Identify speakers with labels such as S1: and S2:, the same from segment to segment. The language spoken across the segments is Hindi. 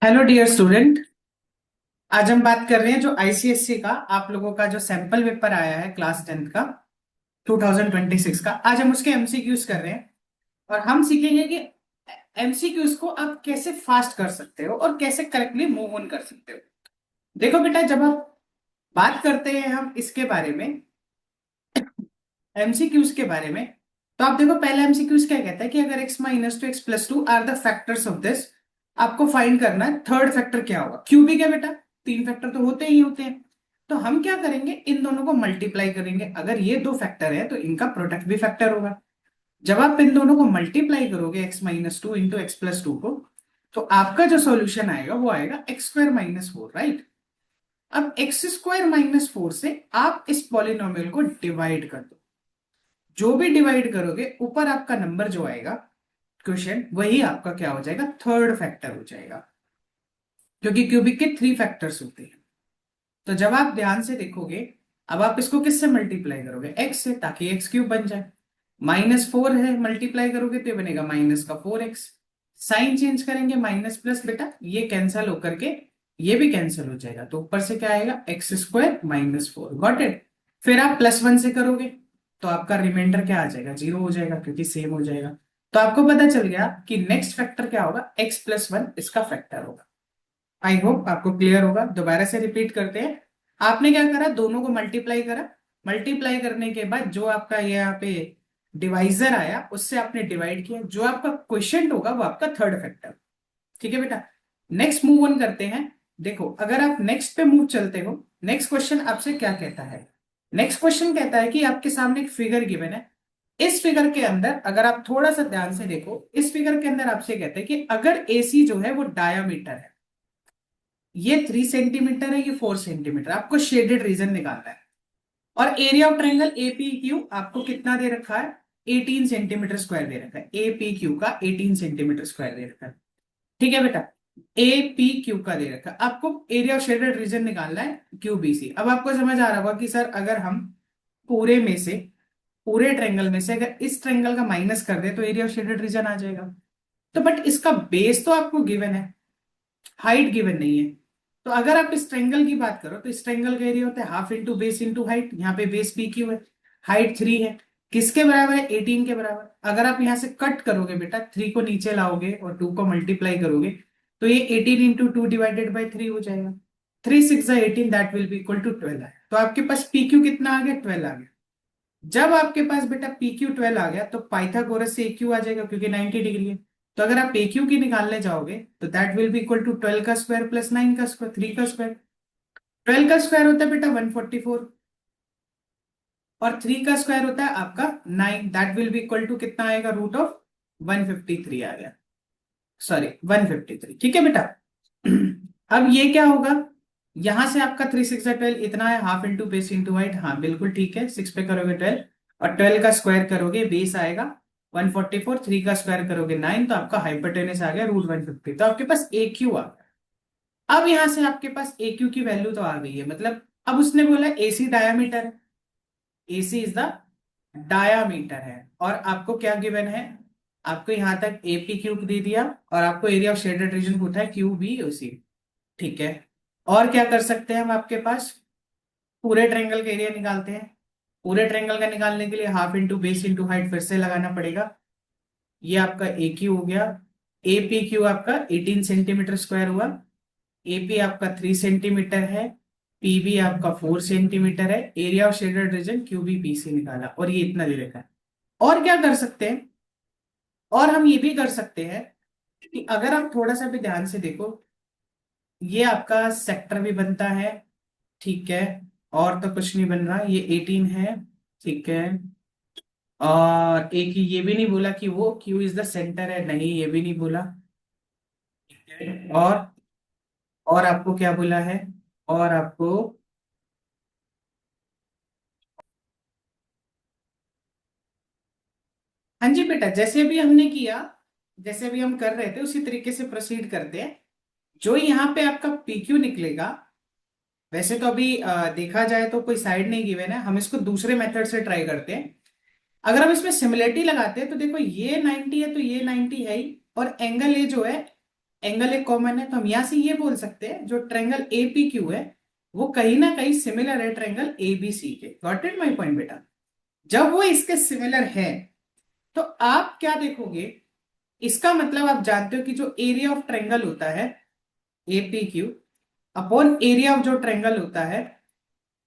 S1: Hello dear student. आज हम बात कर रहे हैं जो आईसीएससी का आप लोगों का जो सैंपल पेपर आया है क्लास 10th का 2026 का। आज हम उसके एमसीक्यूज कर रहे हैं और हम सीखेंगे कि एमसीक्यूज को आप कैसे फास्ट कर सकते हो और कैसे करेक्टली मूव ऑन कर सकते हो। देखो बेटा, जब आप बात करते हैं हम इसके बारे में, एमसीक्यूज के बारे में, तो आप देखो पहला एमसीक्यूज क्या कहता है कि अगर x minus two x plus two are the factors of this, आपको फाइंड करना है थर्ड फैक्टर क्या होगा। क्यूबिक है बेटा, तीन फैक्टर तो होते ही होते हैं। तो हम क्या करेंगे, इन दोनों को मल्टीप्लाई करेंगे। अगर ये दो फैक्टर है तो इनका प्रोडक्ट भी फैक्टर होगा। जब आप इन दोनों को मल्टीप्लाई करोगे x minus two into x plus to को, तो आपका जो सॉल्यूशन आएगा वो आएगा x square minus four, right. अब एक्स स्क्वायर माइनस फोर से आप इस पॉलिनोमियल को डिवाइड कर दो। जो भी डिवाइड करोगे ऊपर आपका नंबर जो आएगा क्वेश्चन, वही आपका क्या हो जाएगा, थर्ड फैक्टर हो जाएगा। क्योंकि क्यूबिक के थ्री फैक्टर्स होते हैं। तो जब आप ध्यान से देखोगे, अब आप इसको किससे मल्टीप्लाई करोगे, एक्स से, ताकि एक्स क्यूब बन जाए। माइनस फोर है, मल्टीप्लाई करोगे तो ये बनेगा माइनस का फोर एक्स। साइन चेंज करेंगे, माइनस प्लस बेटा ये कैंसल होकर के ये भी कैंसिल हो जाएगा, तो ऊपर से क्या आएगा, x square minus four. Got it. फिर आप प्लस वन से करोगे तो आपका रिमाइंडर क्या आ जाएगा, जीरो हो जाएगा, क्योंकि सेम हो जाएगा। तो आपको पता चल गया कि नेक्स्ट फैक्टर क्या होगा, एक्स प्लस वन इसका फैक्टर होगा। आई होप आपको क्लियर होगा। दोबारा से रिपीट करते हैं। आपने क्या करा, दोनों को मल्टीप्लाई करा। मल्टीप्लाई करने के बाद जो आपका ये यहाँ पे डिवाइजर आया उससे आपने डिवाइड किया। जो आपका क्वेश्चन होगा वो आपका थर्ड फैक्टर। ठीक है बेटा। नेक्स्ट मूव ऑन करते हैं। देखो, अगर आप नेक्स्ट पे मूव चलते हो, नेक्स्ट क्वेश्चन आपसे क्या कहता है। नेक्स्ट क्वेश्चन कहता है कि आपके सामने एक फिगर गिवन है। इस फिगर के अंदर अगर आप थोड़ा सा ध्यान से देखो, इस फिगर के अंदर आपसे कहते हैं कि अगर एसी जो है वो डायामीटर है, ये 3 सेंटीमीटर है, ये 4 सेंटीमीटर, आपको शेडेड रीजन निकालना है। और एरिया ऑफ ट्रायंगल एपीक्यू आपको कितना दे रखा है, 18 सेंटीमीटर स्क्वायर दे रखा है। एपीक्यू का 18 सेंटीमीटर स्क्वायर दे रखा है। ठीक है बेटा। ए पी क्यू का दे रखा है, आपको एरिया ऑफ शेडेड रीजन निकालना है क्यू बी सी। अब आपको समझ आ रहा होगा कि सर अगर हम पूरे में से, पूरे ट्रायंगल में से अगर इस ट्रायंगल का माइनस कर दे तो एरिया ऑफ शेडेड रीजन आ जाएगा। तो बट इसका बेस तो आपको गिवन है, हाइट गिवन नहीं है। तो अगर आप इस ट्रायंगल की बात करो तो इस ट्रायंगल का एरिया होता है half into base into height. यहाँ पे बेस पी क्यू है, हाइट थ्री है। किसके बराबर है, 18 के बराबर। अगर आप यहाँ से कट करोगे बेटा, थ्री को नीचे लाओगे और टू को मल्टीप्लाई करोगे, तो ये 18 into two divided by three हो जाएगा। Three six 18, that will be equal to 12 आया। तो आपके पास पी क्यू कितना आ गया, 12 आ गया। जब आपके पास बेटा पी क्यू 12 आ गया तो पाइथागोरस से ए क्यू आ जाएगा, क्योंकि 90 डिग्री है। तो अगर आप ए क्यू की निकालने जाओगे तो that will be equal to 12 का स्क्वायर प्लस 9 का स्क्वायर, 3 का स्क्वायर। 12 का स्क्वायर होता है बेटा 144, और 3 का स्क्वायर होता है आपका 9, that will be equal to कितना आएगा, रूट ऑफ 153 आ गया, सॉरी 153। ठीक है बेटा। अब ये क्या होगा, यहां से आपका 3 6 12 इतना है, half into base into height. हाँ बिल्कुल ठीक है, 6 पे करोगे 12 और 12 का स्क्वायर करोगे बेस आएगा 144, 3 का स्क्वायर करोगे 9, तो आपका हाइपोटेनस आ गया रूट 150। तो आपके पास ए क्यू आ गया। अब यहां से आपके पास ए क्यू की वैल्यू तो आ गई है, मतलब अब उसने बोला एसी डायामीटर है, एसी इज द डायामीटर है। और आपको क्या गिवन है, आपको यहां तक एपी क्यूब दे दिया और आपको एरिया ऑफ शेडेड रीजन पूछा है क्यू बी ओ सी। ठीक है। और क्या कर सकते हैं हम, आपके पास पूरे ट्रायंगल का एरिया निकालते हैं। पूरे ट्रायंगल का निकालने के लिए half into base into height फिर से लगाना पड़ेगा। ये आपका ए क्यू हो गया। ए पी क्यू आपका 18 सेंटीमीटर स्क्वायर हुआ। एपी आपका 3 सेंटीमीटर है, पीबी आपका 4 सेंटीमीटर है। Area of shaded region Q B P से निकाला और ये इतना दे रखा है। और क्या कर सकते हैं, और हम ये भी कर सकते हैं कि अगर आप थोड़ा सा भी ध्यान से देखो, ये आपका सेक्टर भी बनता है। ठीक है। और तो कुछ नहीं बन रहा, ये 18 है। ठीक है। और एक ये भी नहीं बोला कि वो क्यू इज द सेंटर है, नहीं ये भी नहीं बोला। ठीक है। और आपको क्या बोला है, और आपको, हाँ जी बेटा, जैसे भी हमने किया, जैसे भी हम कर रहे थे उसी तरीके से प्रोसीड करते हैं। जो यहाँ पे आपका PQ निकलेगा, वैसे तो अभी देखा जाए तो कोई साइड नहीं गिवन है, हम इसको दूसरे मेथड से ट्राई करते हैं। अगर हम इसमें सिमिलरिटी लगाते हैं तो देखो ये 90 है तो ये 90 है ही, और एंगल ए जो है, एंगल एक कॉमन है, तो हम यहां से ये बोल सकते हैं जो ट्रायंगल एपीक्यू है वो कहीं ना कहीं सिमिलर है ट्रायंगल एबीसी के। गॉट इट माय पॉइंट बेटा? जब वो इसके सिमिलर है तो आप क्या देखोगे, इसका मतलब आप जानते हो कि जो एरिया ऑफ ट्रायंगल होता है एपीक्यू अपॉन एरिया ऑफ जो ट्रायंगल होता है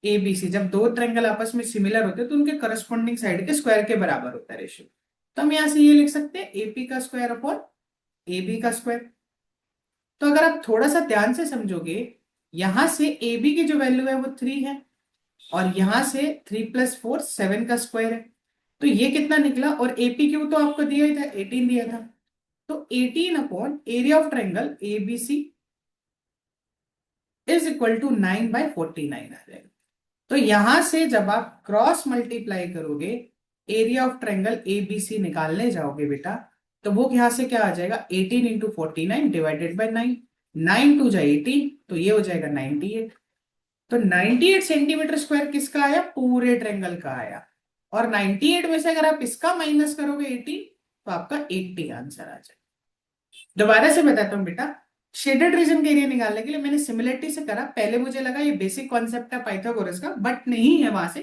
S1: एबीसी, जब दो ट्रायंगल आपस में सिमिलर होते हैं तो उनके करस्पॉन्डिंग साइड के स्क्वायर के बराबर होता है रेशियो। तो हम यहां से ये लिख सकते हैं एपी का स्क्वायर अपॉन एबी का स्क्वायर। तो अगर आप थोड़ा सा ध्यान से समझोगे, यहां से ए बी की जो वैल्यू है वो 3 है, और यहां से 3 + 4 7 का स्क्वायर है। तो ये कितना निकला, और एपी क्यू तो आपको दिया ही था 18 दिया था, तो 18 upon area of triangle A B C is equal to 9/49 आ जाएगा। तो यहां से जब आप क्रॉस मल्टीप्लाई करोगे, area of triangle A B C निकालने जाओगे बेटा, तो वो यहां से क्या आ जाएगा, 18 इंटू 49 डिवाइडेड बाई 9, 9 टू जा 18, तो ये हो जाएगा 98। तो 98 सेंटीमीटर स्क्वायर किसका आया, पूरे ट्रायंगल का आया। और 98 में से अगर आप इसका माइनस करोगे 18, तो आपका 80 आंसर आ जाएगा। दोबारा से बताता हूँ बेटा, शेडेड रीजन के एरिया निकालने के लिए मैंने सिमिलरिटी से करा। पहले मुझे लगा ये बेसिक कॉन्सेप्ट है पाइथागोरस का, बट नहीं है वहां से,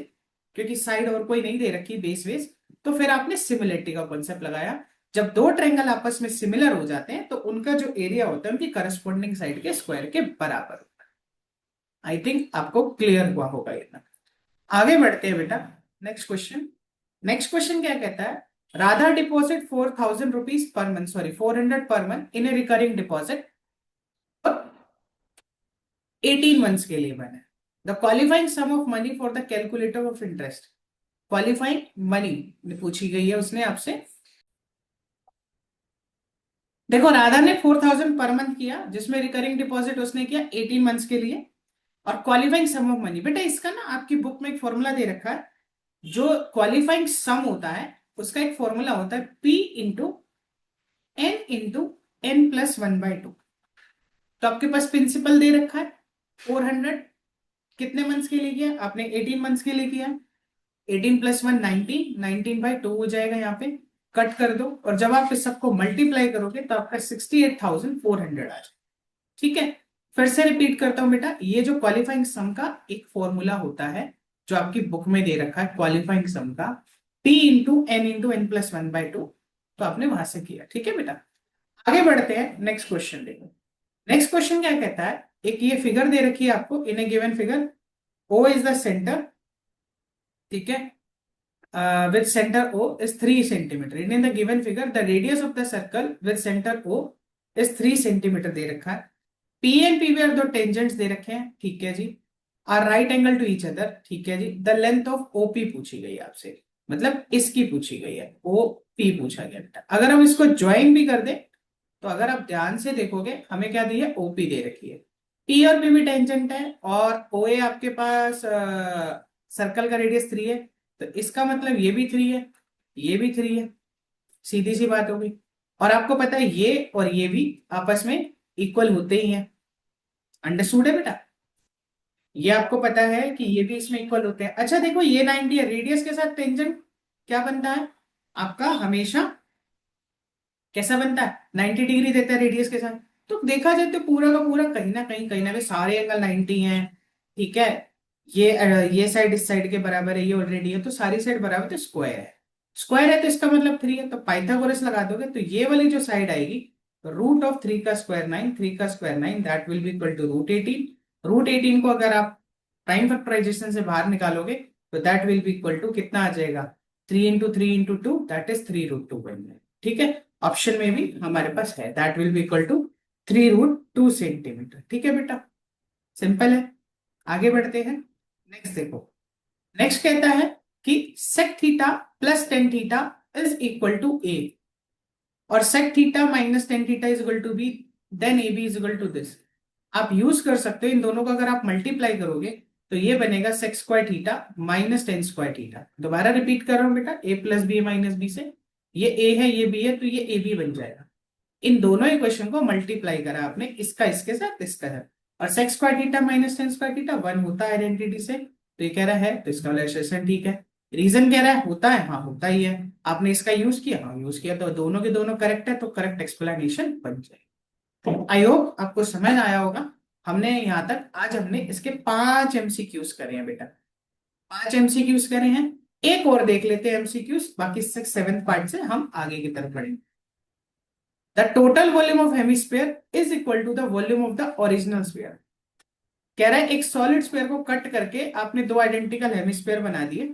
S1: क्योंकि साइड और कोई नहीं दे रखी बेस वेस। तो फिर आपने सिमिलरिटी का कॉन्सेप्ट लगाया। जब दो ट्रायंगल आपस में सिमिलर हो जाते हैं तो उनका जो एरिया होता है उनकी करस्पॉन्डिंग साइड के स्क्वायर के बराबर होता है। आई थिंक आपको क्लियर हुआ होगा इतना। आगे बढ़ते हैं बेटा, नेक्स्ट क्वेश्चन। नेक्स्ट क्वेश्चन क्या कहता है, Radha deposit 4,000 rupees per month, sorry 400 per month in a recurring deposit 18 months के लिए बने। The qualifying sum of money for the calculator of interest. Qualifying money पूछी गई है उसने आपसे। देखो राधा ने 4,000 पर मंथ किया, जिसमें रिकरिंग डिपॉजिट उसने किया 18 मंथ्स के लिए, और क्वालिफाइंग सम ऑफ मनी, बेटा इसका ना आपकी बुक में एक फॉर्मूला दे रखा है। जो क्वालिफाइंग सम होता है उसका एक फॉर्मूला होता है P इंटू n+1/2। तो आपके पास प्रिंसिपल दे रखा है 400, कितने मंथ्स के लिए किया आपने, 18 मंथ्स के लिए किया। 18 + 1 19, 19/2 हो जाएगा, यहाँ पे कट कर दो, और जब आप इस सबको मल्टीप्लाई करोगे तो आपका 68,400 आ जाए। ठीक है, फिर से रिपीट करता हूं बेटा, ये जो क्वालिफाइंग सम का एक फॉर्मूला होता है जो आपकी बुक में दे रखा है क्वालिफाइंग सम का, P इंटू n+1/2, तो आपने वहां से किया। ठीक है बेटा, आगे बढ़ते हैं, नेक्स्ट क्वेश्चन देखो। नेक्स्ट क्वेश्चन क्या कहता है, एक ये फिगर दे रखी है आपको, in a given figure O is the centre, ठीक है, with center O is 3 centimeter. In the given figure, the radius of the circle with center O is 3 centimeter दे रखा है। P and PB और दो टेंजेंट्स दे रखे हैं, ठीक है जी, are right angle to each other, ठीक है जी। द लेंथ ऑफ OP पूछी गई है आपसे, मतलब इसकी पूछी गई है, OP पूछा गया बेटा। अगर हम इसको ज्वाइन भी कर दें, तो अगर आप ध्यान से देखोगे हमें क्या दी है, OP दे रखी है, P और P भी टेंजेंट है, और OA आपके पास सर्कल का रेडियस 3 है, तो इसका मतलब ये भी 3 है, ये भी 3 है, सीधी सी बात होगी। और आपको पता है ये और ये भी आपस में इक्वल होते ही हैं, अंडरस्टूड है बेटा? ये आपको पता है कि ये भी इसमें इक्वल होते हैं। अच्छा देखो, ये 90 है, रेडियस के साथ टेंजेंट क्या बनता है आपका, हमेशा कैसा बनता है, 90 डिग्री देता है रेडियस के साथ। तो देखा जाए तो पूरा का पूरा कहीं ना कहीं सारे एंगल 90 हैं, ठीक है। ये साइड इस साइड के बराबर है, ये ऑलरेडी है, तो सारी साइड बराबर, तो स्क्वायर है। स्क्वायर है तो इसका मतलब 3 है, तो पाइथागोरस लगा दोगे तो ये वाली जो साइड आएगी, √3 का स्क्वायर 9, 3 का square 9, that will be equal to √18। √18 को अगर आप टाइम फैक्टराइजेशन से बाहर निकालोगे तो that will be equal to कितना आ जाएगा, 3 × 3 × 2, दैट इज 3√2 बन जाएगा। ठीक है, ऑप्शन में भी हमारे पास है, that will be equal to 3√2 centimetre. ठीक है बेटा, सिंपल है। आगे बढ़ते हैं, नेक्स्ट देखो। नेक्स्ट कहता है कि sec theta plus tan theta is equal to a, और sec theta minus tan theta is equal to b, then a b is equal to this. आप यूज कर सकते हो इन दोनों को, अगर आप मल्टीप्लाई करोगे तो ये बनेगा sec square theta minus ten square theta. दोबारा रिपीट कर रहा हूं बेटा, a + b माइनस बी से, ये a है ये b है, तो ये ए बी बन जाएगा। इन दोनों इक्वेशन को मल्टीप्लाई करा आपने, इसका इसके साथ, इसका है, और sec square theta minus ten square theta 1 होता है आइडेंटिटी से, तो ये कह रहा है, तो इसका रिलेशन ठीक है। रीजन कह रहा है होता है, हाँ होता ही है, आपने इसका यूज किया, हाँ यूज किया, तो दोनों के दोनों करेक्ट है, तो करेक्ट एक्सप्लेनेशन बन जाए। आई होप आपको समझ आया होगा। हमने यहाँ तक आज हमने इसके 5 एमसीक्यूज करे हैं बेटा, 5 एमसीक्यूज करे हैं। एक और देख लेते हैं एमसीक्यूज, बाकी 7th पार्ट से हम आगे की तरफ बढ़ेंगे। The total volume of hemisphere is equal to the volume of the original sphere. कह रहा है एक सॉलिड स्फीयर को कट करके आपने 2 आइडेंटिकल हेमिस्फीयर बना दिए,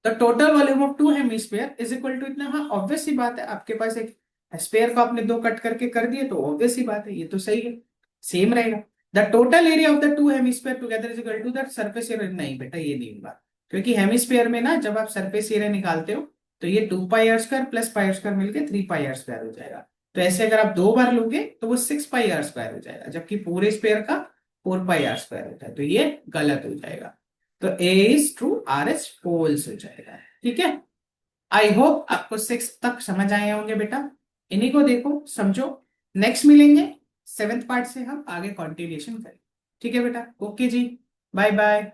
S1: the total volume of 2 hemisphere is equal to इतना। हाँ ऑब्वियस सी बात है, आपके पास एक स्फीयर को आपने 2 कट करके कर दिए तो ऑब्वियस सी बात है, ये तो सही है, सेम रहेगा। The total area of the 2 hemisphere together is equal to the surface area. नहीं बेटा ये नहीं होगा, क्योंकि हेमिस्फीयर में ना जब आप सरफेस एरिया निकालते हो तो ये 2 पाई r² प्लस पाई r² मिलकर 3 पाई r² हो जाएगा। तो ऐसे अगर आप 2 बार लोगे तो वो 6 पाई r² हो जाएगा, जबकि पूरे स्फीयर का 4 पाई r² होता है, तो ये गलत हो जाएगा। तो A is true, R is false हो जाएगा। ठीक है, आई होप आपको 6 तक समझ आए होंगे बेटा। इन्हीं को देखो समझो, नेक्स्ट मिलेंगे 7th पार्ट से हम आगे कंटिन्यूएशन करें। ठीक है बेटा, ओके जी, बाय बाय।